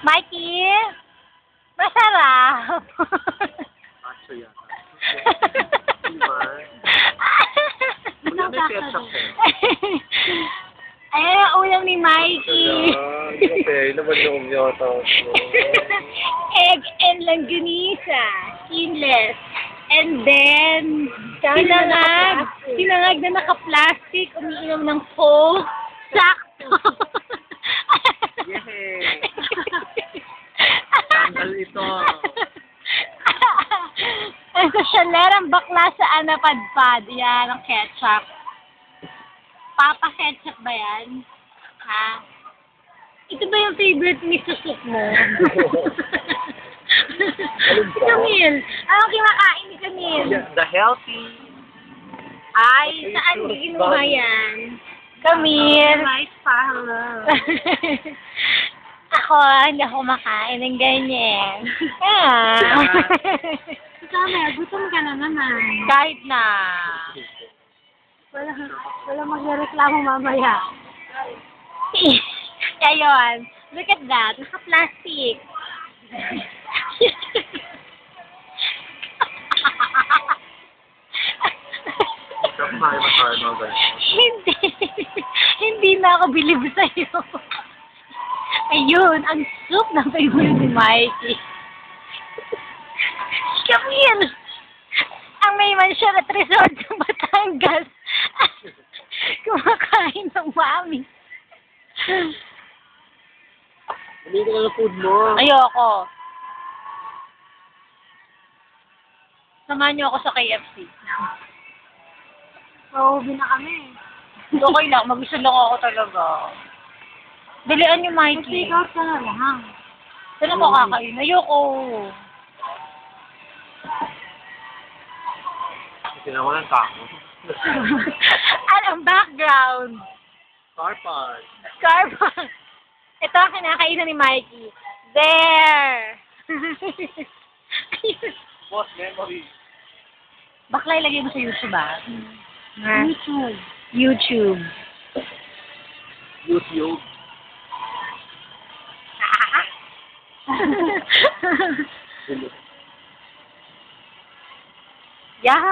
Mikey? Masarap. Acho yan. Diba? Wala may ketchup eh. Ayan ang ulam ni Mikey. Okay, naman yung yata. Egg and langganisa. Skinless. And then, sinangag na naka-plastic, umiinom ng Coke. Sakto. Yehey! Tanggal ito. Ang sasyalerang bakla sa anapadpad. Yan, ang ketchup. Papa ketchup ba yan? Ha? Ito ba yung favorite miso soup mo? Camille! Anong kinakain ni Camille? The healthy. Ay, saan ginuha yan? Camille! Rice pa, hello. Ako, hindi ako makain ng ganyan. Ah. Kami, gutom ka na naman. Kahit na. Wala magreklamo mamaya. Ayun. Look at that. Naka-plastic. Kumain na tayo ng ganyan. Hindi. Hindi na ako bilib sa'yo. Ayun, ang soup ng favorite ni Mikey. Camille! Ang may mansyon at resort sa Batangas. Kumakain ng mami. Hindi ka ng food mo. Ayoko. Samahan niyo ako sa KFC. Mauubi na kami. Okay lang, mag-isa lang ako talaga. Dalian niyo, Mikey. Take out ka na lang. Saan ako kakain? Ayoko. Tinawa ng tako. Anong background? Carpal. Starbucks. Ito ang kinakainan ni Mikey. There! Boss, memory. Bakla ilagay mo sa YouTube ba? YouTube. YouTube. YouTube. Yeah.